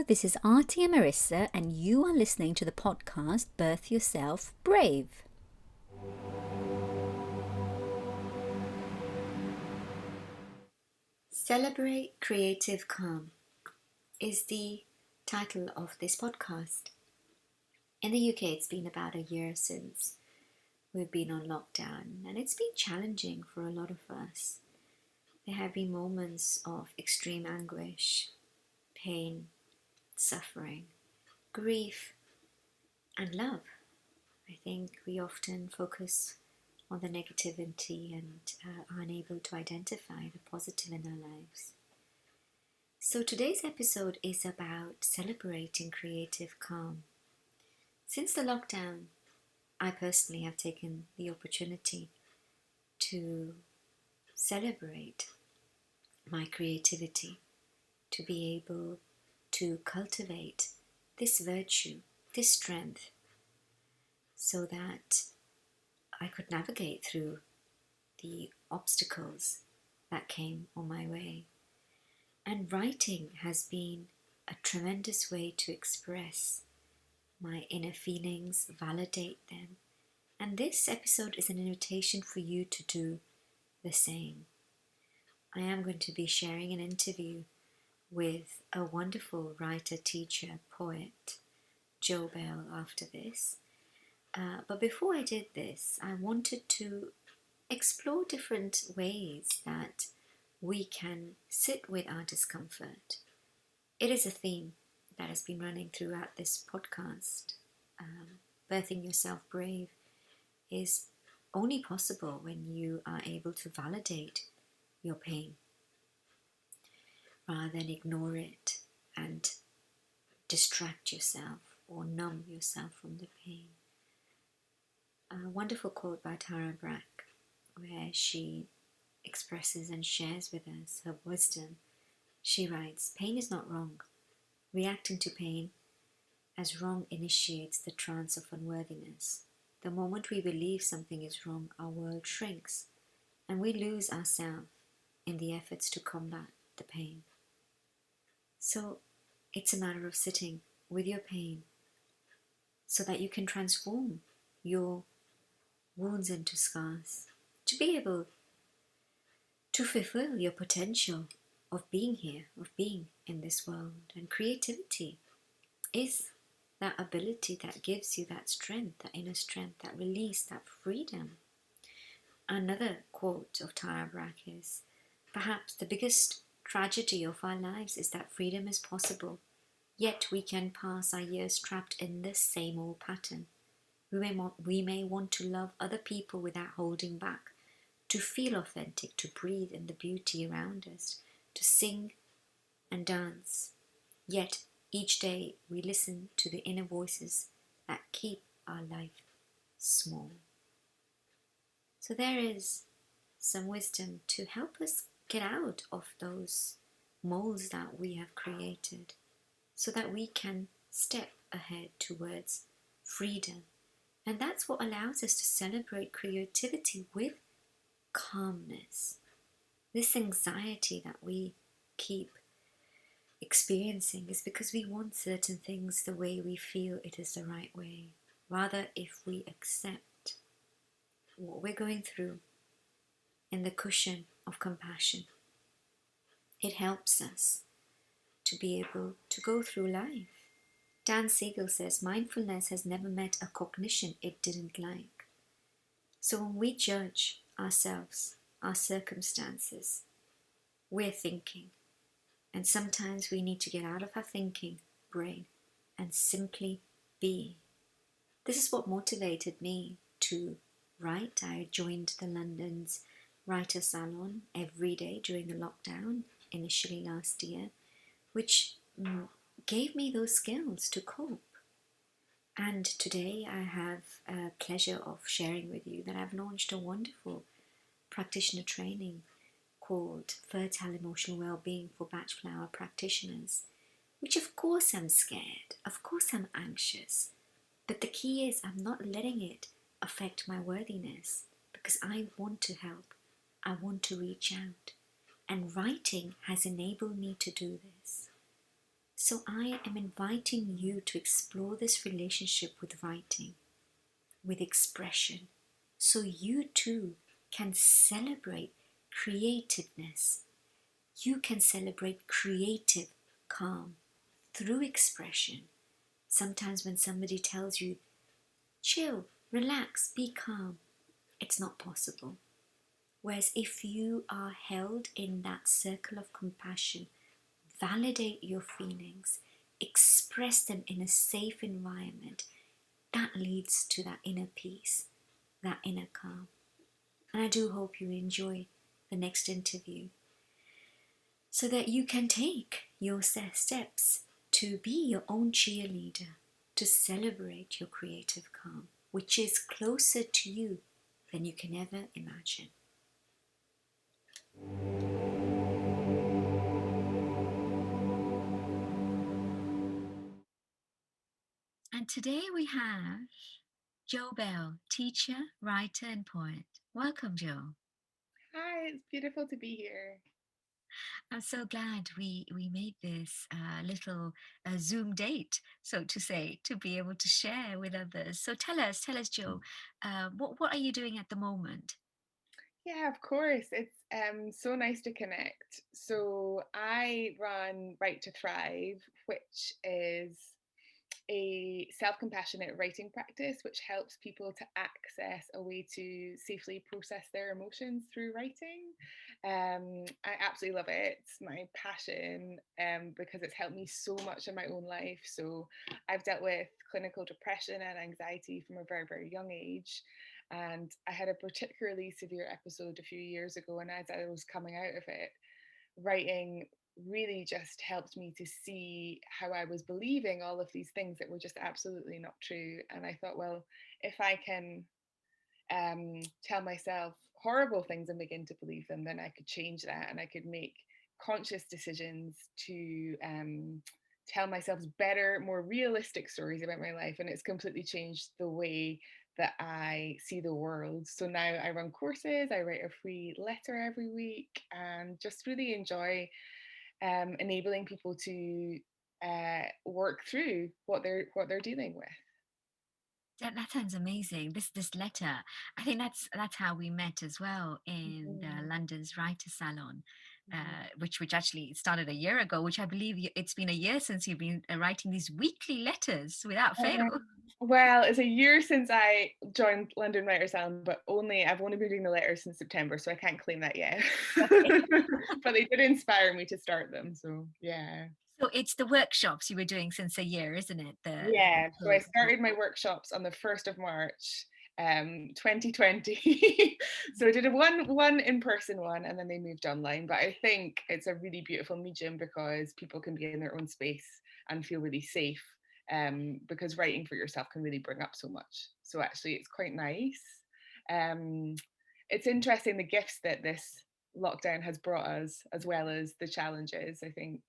this is Artie and Marissa, and you are listening to the podcast Birth Yourself Brave. Celebrate Creative Calm is the title of this podcast. In the UK, it's been about a year since we've been on lockdown, and it's been challenging for a lot of us. There have been moments of extreme anguish, pain, suffering, grief, and love. I think we often focus on the negativity and are unable to identify the positive in our lives. So today's episode is about celebrating creative calm. Since the lockdown, I personally have taken the opportunity to celebrate my creativity, to be able to cultivate this virtue, this strength, so that I could navigate through the obstacles that came on my way. And writing has been a tremendous way to express my inner feelings, validate them. And this episode is an invitation for you to do the same. I am going to be sharing an interview with a wonderful writer, teacher, poet, Jo Bell, after this. But before I did this, I wanted to explore different ways that we can sit with our discomfort. It is a theme that has been running throughout this podcast. Birthing Yourself Brave is only possible when you are able to validate your pain rather than ignore it and distract yourself or numb yourself from the pain. A wonderful quote by Brach, where she expresses and shares with us her wisdom. She writes, "Pain is not wrong. Reacting to pain as wrong initiates the trance of unworthiness. The moment we believe something is wrong, our world shrinks, and we lose ourselves in the efforts to combat the pain." So it's a matter of sitting with your pain so that you can transform your wounds into scars, to be able to fulfill your potential of being here, of being in this world. And creativity is that ability that gives you that strength, that inner strength, that release, that freedom. Another quote of Tara Brach is, "Perhaps the biggest tragedy of our lives is that freedom is possible, yet we can pass our years trapped in this same old pattern. We may want to love other people without holding back, to feel authentic, to breathe in the beauty around us, to sing and dance. Yet each day we listen to the inner voices that keep our life small." So there is some wisdom to help us get out of those molds that we have created so that we can step ahead towards freedom. And that's what allows us to celebrate creativity with calmness. This anxiety that we keep experiencing is because we want certain things the way we feel it is the right way. Rather, if we accept what we're going through in the cushion of compassion, it helps us to be able to go through life. Dan Siegel says, "Mindfulness has never met a cognition it didn't like." So when we judge ourselves, our circumstances, we're thinking. And sometimes we need to get out of our thinking brain and simply be. This is what motivated me to write. I joined the London's Writer Salon every day during the lockdown, initially last year, which gave me those skills to cope. And today I have a pleasure of sharing with you that I've launched a wonderful practitioner training called Fertile Emotional Wellbeing for Batch Flower Practitioners, which of course I'm scared, of course I'm anxious, but the key is I'm not letting it affect my worthiness because I want to help, I want to reach out, and writing has enabled me to do this. So I am inviting you to explore this relationship with writing, with expression, so you too can celebrate creativeness. You can celebrate creative calm through expression. Sometimes when somebody tells you, chill, relax, be calm, it's not possible. Whereas if you are held in that circle of compassion, validate your feelings, express them in a safe environment, that leads to that inner peace, that inner calm. And I do hope you enjoy the next interview so that you can take your steps to be your own cheerleader, to celebrate your creative calm, which is closer to you than you can ever imagine. And today we have Jo Bell, teacher, writer, and poet. Welcome, Jo. Hi, it's beautiful to be here. I'm so glad we made this little Zoom date, so to say, to be able to share with others. So tell us, Jo, what are you doing at the moment? Yeah, of course. It's so nice to connect. So I run Right to Thrive, which is a self-compassionate writing practice which helps people to access a way to safely process their emotions through writing. I absolutely love it. It's my passion because it's helped me so much in my own life. So I've dealt with clinical depression and anxiety from a very, very young age. And I had a particularly severe episode a few years ago. And as I was coming out of it, writing really just helped me to see how I was believing all of these things that were just absolutely not true. And I thought, well, if I can tell myself horrible things and begin to believe them, then I could change that and I could make conscious decisions to tell myself better, more realistic stories about my life. And it's completely changed the way that I see the world. So now I run courses, I write a free letter every week, and just really enjoy enabling people to work through what they're dealing with. That sounds amazing. This letter, I think that's how we met as well in the Mhm. London's Writer Salon, Mhm. which actually started a year ago. Which I believe it's been a year since you've been writing these weekly letters without fail. Well, it's a year since I joined London Writers Salon, but I've only been doing the letters since September, so I can't claim that yet. Okay. But they did inspire me to start them, so yeah. So it's the workshops you were doing since a year, isn't it? Yeah, so I The started my workshops on the 1st of March, 2020. So I did one in-person one and then they moved online. But I think it's a really beautiful medium because people can be in their own space and feel really safe. Because writing for yourself can really bring up so much. So actually it's quite nice. Um, it's interesting the gifts that this lockdown has brought us as well as the challenges. I think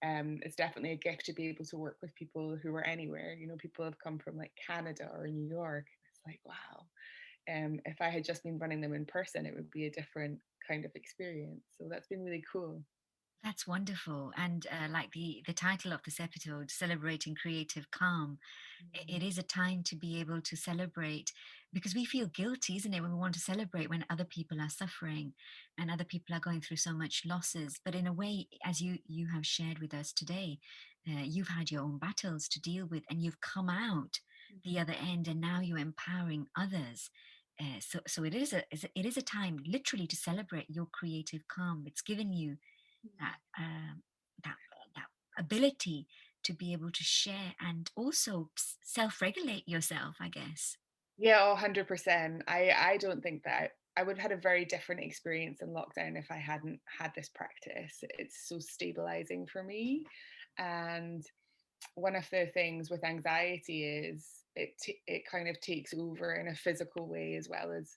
it's definitely a gift to be able to work with people who are anywhere. You know, people have come from like Canada or New York. It's like, wow. If I had just been running them in person, it would be a different kind of experience. So that's been really cool. That's wonderful. And like the title of this episode, Celebrating Creative Calm, it is a time to be able to celebrate because we feel guilty, isn't it, when we want to celebrate when other people are suffering and other people are going through so much losses. But in a way, as you have shared with us today, you've had your own battles to deal with and you've come out the other end and now you're empowering others. So it is a time literally to celebrate your creative calm. It's given you that that that ability to be able to share and also self-regulate yourself, I guess. Yeah, 100%. I don't think that I would have had a very different experience in lockdown if I hadn't had this practice. It's so stabilizing for me. And one of the things with anxiety is it kind of takes over in a physical way as well as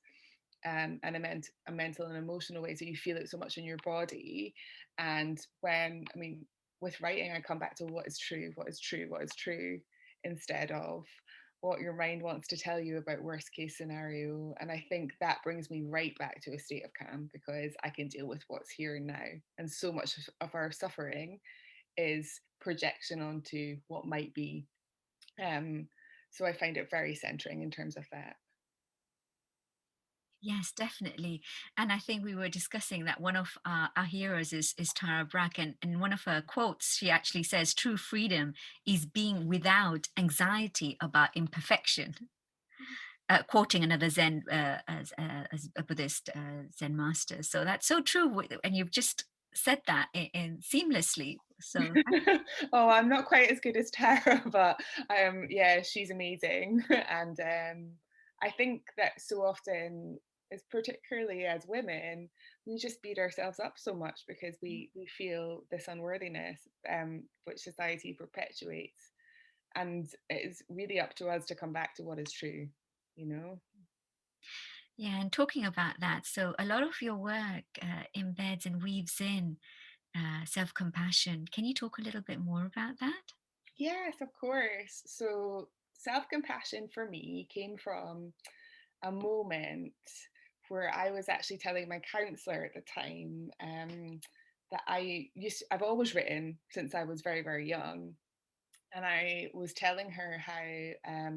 and a mental and emotional way. So you feel it so much in your body. And I mean, with writing, I come back to what is true, what is true, what is true, instead of what your mind wants to tell you about worst case scenario. And I think that brings me right back to a state of calm because I can deal with what's here and now. And so much of our suffering is projection onto what might be. Um, so I find it very centering in terms of that. Yes, definitely. And I think we were discussing that one of our heroes is Tara Brach, and in one of her quotes, she actually says, "True freedom is being without anxiety about imperfection." Quoting another Zen, as a Buddhist Zen master. So that's so true, and you've just said that in seamlessly. So Oh, I'm not quite as good as Tara, but yeah, she's amazing. And I think that so often, is particularly as women, we just beat ourselves up so much because we feel this unworthiness, which society perpetuates. And it's really up to us to come back to what is true, you know? yeah, and talking about that, so a lot of your work embeds and weaves in self-compassion. Can you talk a little bit more about that? Yes, of course. So self compassion for me came from a moment where I was actually telling my counselor at the time, that I've always written since I was very, very young. And I was telling her how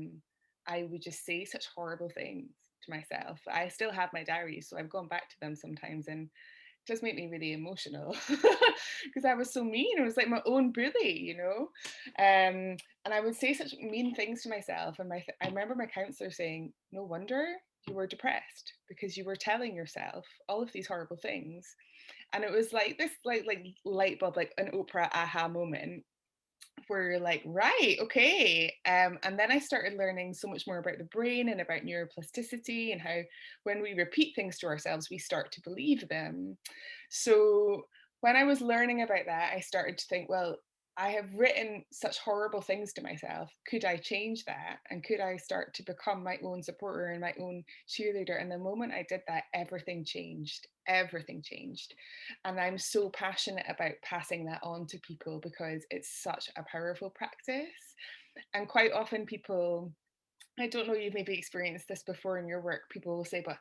I would just say such horrible things to myself. I still have my diaries, so I've gone back to them sometimes, and it does make me really emotional because I was so mean. It was like my own bully, you know. And I would say such mean things to myself. And I remember my counselor saying, "No wonder you were depressed because you were telling yourself all of these horrible things." And it was like this, like light bulb, like an Oprah aha moment where you're like, right, okay. And then I started learning so much more about the brain and about neuroplasticity and how when we repeat things to ourselves, we start to believe them. So when I was learning about that, I started to think, well, I have written such horrible things to myself. Could I change that? And could I start to become my own supporter and my own cheerleader? And the moment I did that, everything changed. Everything changed. And I'm so passionate about passing that on to people because it's such a powerful practice. And quite often, people, I don't know, you've maybe experienced this before in your work, people will say, but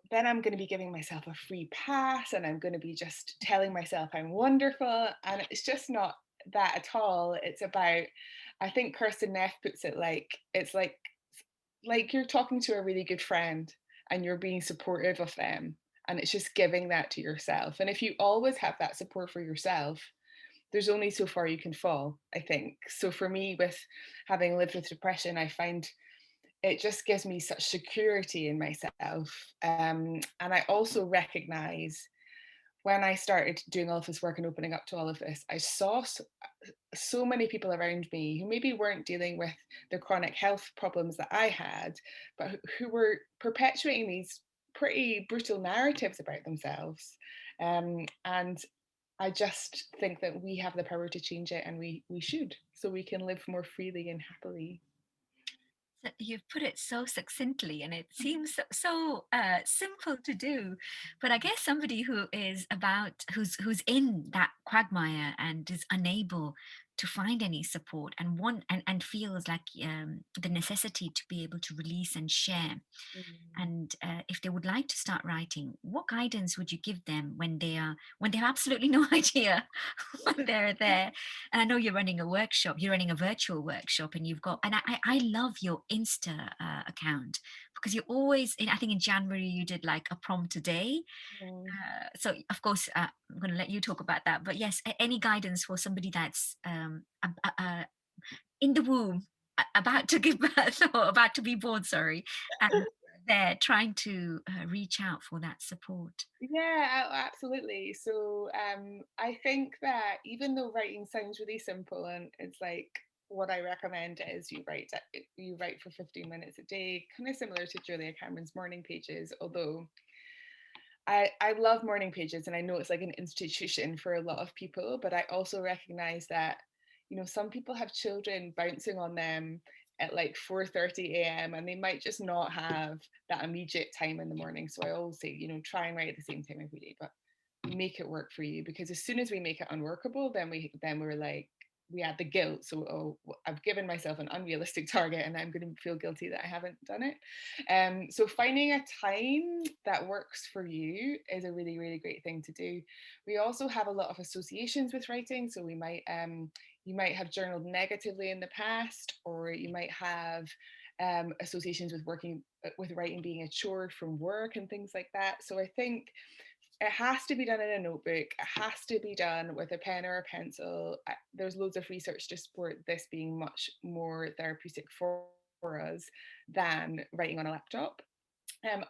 then I'm going to be giving myself a free pass and I'm going to be just telling myself I'm wonderful. And it's just not that at all. It's about, I think Kirsten Neff puts it like, it's like you're talking to a really good friend and you're being supportive of them. And it's just giving that to yourself. And if you always have that support for yourself, there's only so far you can fall, I think. So for me, with having lived with depression, I find it just gives me such security in myself. And I also recognize when I started doing all of this work and opening up to all of this, I saw so many people around me who maybe weren't dealing with the chronic health problems that I had, but who were perpetuating these pretty brutal narratives about themselves. And I just think that we have the power to change it, and we should, so we can live more freely and happily. You've put it so succinctly, and it seems so simple to do. But I guess somebody who's in that quagmire and is unable to find any support and and feels like the necessity to be able to release and share. Mm. And if they would like to start writing, what guidance would you give them when they have absolutely no idea why they're there? And I know you're running a workshop, you're running a virtual workshop, and you've got, and I love your Insta account because you always, I think in January you did like a prompt a day. Mm. So of course, I'm going to let you talk about that. But yes, any guidance for somebody that's in the womb, about to give birth or about to be born, sorry, and they're trying to reach out for that support. Yeah, absolutely. So I think that even though writing sounds really simple, and it's like what I recommend is you write for 15 minutes a day, kind of similar to Julia Cameron's morning pages, although I love morning pages and I know it's like an institution for a lot of people, but I also recognize that, some people have children bouncing on them at like 4:30 a.m. and they might just not have that immediate time in the morning. So I always say, try and write at the same time every day, but make it work for you, because as soon as we make it unworkable, then we're like, we add the guilt. So, oh, I've given myself an unrealistic target and I'm going to feel guilty that I haven't done it. So finding a time that works for you is a really, really great thing to do. We also have a lot of associations with writing. So you might have journaled negatively in the past, or you might have associations with writing being a chore from work and things like that. So I think it has to be done in a notebook. It has to be done with a pen or a pencil. There's loads of research to support this being much more therapeutic for us than writing on a laptop.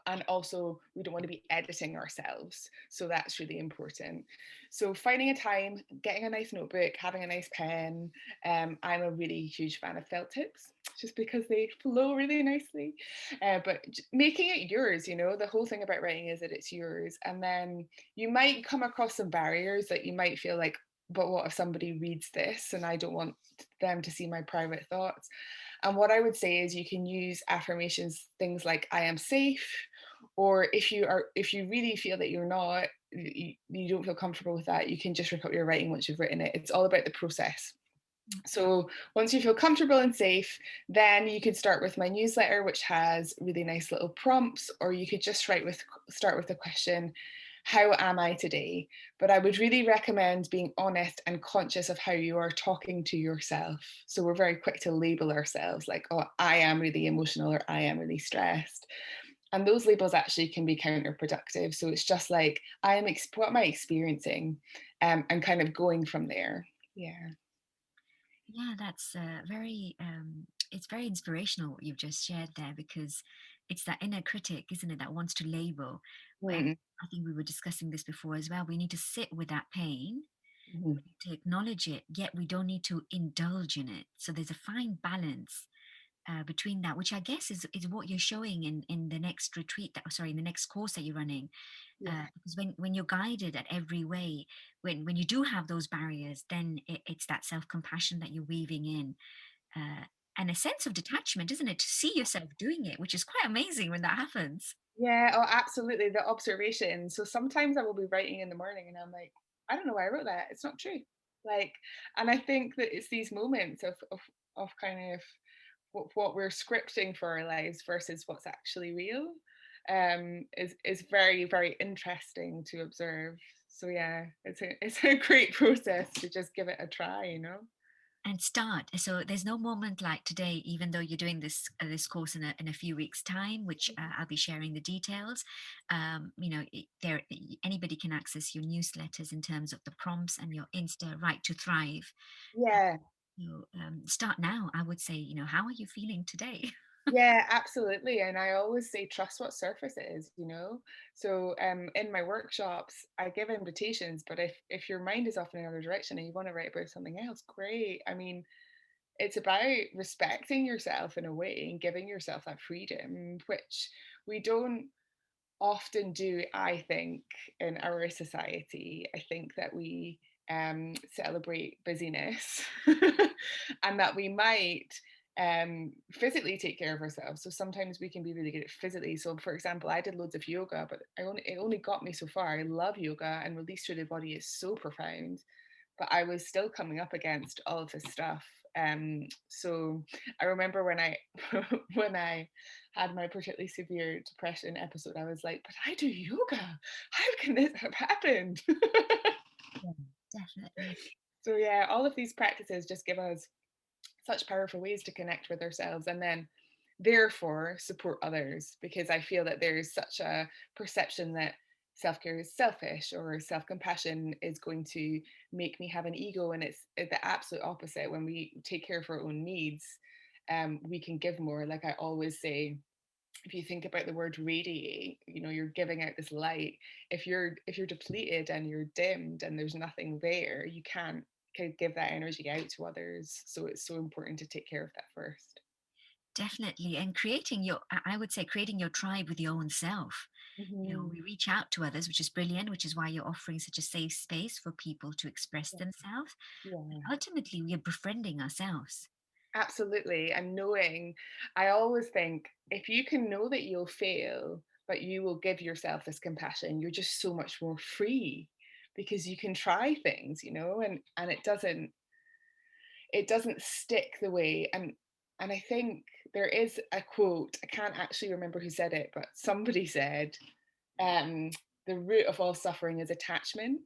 And also, we don't want to be editing ourselves. So that's really important. So finding a time, getting a nice notebook, having a nice pen. I'm a really huge fan of felt tips just because they flow really nicely. But making it yours, the whole thing about writing is that it's yours. And then you might come across some barriers that you might feel like, but what if somebody reads this and I don't want them to see my private thoughts? And what I would say is you can use affirmations, things like I am safe, or if you really feel that you're not, you don't feel comfortable with that, you can just rip up your writing once you've written it. It's all about the process. So once you feel comfortable and safe, then you could start with my newsletter, which has really nice little prompts, or you could just start with the question, how am I today? But I would really recommend being honest and conscious of how you are talking to yourself. So we're very quick to label ourselves like, oh, I am really emotional or I am really stressed. And those labels actually can be counterproductive. So it's just like, what am I experiencing? And kind of going from there. Yeah. Yeah, that's it's very inspirational what you've just shared there, because it's that inner critic, isn't it, that wants to label. And Mm-hmm. I think we were discussing this before as well. We need to sit with that pain, Mm-hmm. we need to acknowledge it, yet we don't need to indulge in it. So there's a fine balance between that, which I guess is what you're showing in the next retreat in the next course that you're running. Yeah. Because when you're guided at every way, when you do have those barriers, then it's that self-compassion that you're weaving in, uh, and a sense of detachment, isn't it, to see yourself doing it, which is quite amazing when that happens. Yeah, oh, absolutely. The observation. So sometimes I will be writing in the morning and I'm like, I don't know why I wrote that. It's not true. Like, and I think that it's these moments of kind of what we're scripting for our lives versus what's actually real, is very, very interesting to observe. So yeah, it's a great process to just give it a try. And start. So there's no moment like today, even though you're doing this course in a few weeks' time, which I'll be sharing the details. Anybody can access your newsletters in terms of the prompts and your Insta Right to Thrive. Yeah. Start now. I would say, how are you feeling today? Yeah, absolutely. And I always say trust what surfaces. So in my workshops, I give invitations, but if your mind is off in another direction and you want to write about something else, great. I mean, it's about respecting yourself in a way and giving yourself that freedom, which we don't often do, I think, in our society. I think that we celebrate busyness and that we might physically take care of ourselves. So sometimes we can be really good at physically. So for example, I did loads of yoga, but it only got me so far. I love yoga, and release through the body is so profound, but I was still coming up against all of this stuff. So I remember when I when I had my particularly severe depression episode, I was like, but I do yoga. How can this have happened? Yeah, definitely. So yeah, all of these practices just give us such powerful ways to connect with ourselves and then therefore support others, because I feel that there's such a perception that self-care is selfish or self-compassion is going to make me have an ego, and it's the absolute opposite. When we take care of our own needs, we can give more. Like I always say, if you think about the word radiate, you're giving out this light. If you're depleted and you're dimmed and there's nothing there, you can't give that energy out to others. So it's so important to take care of that first. Definitely. And I would say creating your tribe with your own self. Hmm. We reach out to others, which is brilliant, which is why you're offering such a safe space for people to express Yeah. themselves. But Yeah. ultimately, we are befriending ourselves. Absolutely. And knowing, I always think if you can know that you'll fail, but you will give yourself this compassion, you're just so much more free because you can try things, and it doesn't, it doesn't stick the way. And I think there is a quote, I can't actually remember who said it, but somebody said, um, the root of all suffering is attachment.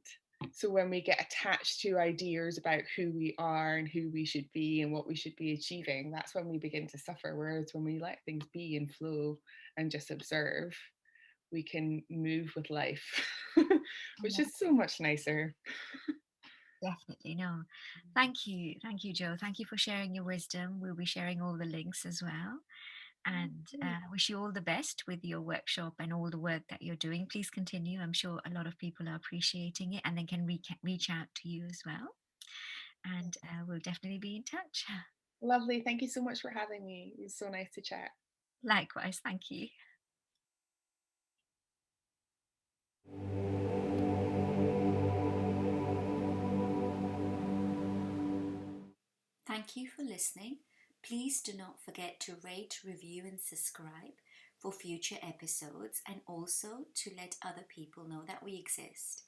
So when we get attached to ideas about who we are and who we should be and what we should be achieving, that's when we begin to suffer. Whereas when we let things be and flow and just observe, we can move with life, which is so much nicer. Definitely. No. Thank you. Thank you, Joe. Thank you for sharing your wisdom. We'll be sharing all the links as well. And wish you all the best with your workshop and all the work that you're doing. Please continue. I'm sure a lot of people are appreciating it and they can reach out to you as well. And we'll definitely be in touch. Lovely. Thank you so much for having me. It was so nice to chat. Likewise. Thank you. Thank you for listening. Please do not forget to rate, review, and subscribe for future episodes, and also to let other people know that we exist.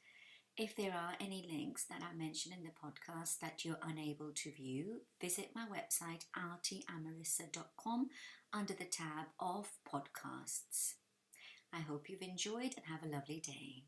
If there are any links that I mentioned in the podcast that you're unable to view, visit my website artyamarissa.com under the tab of podcasts. I hope you've enjoyed and have a lovely day.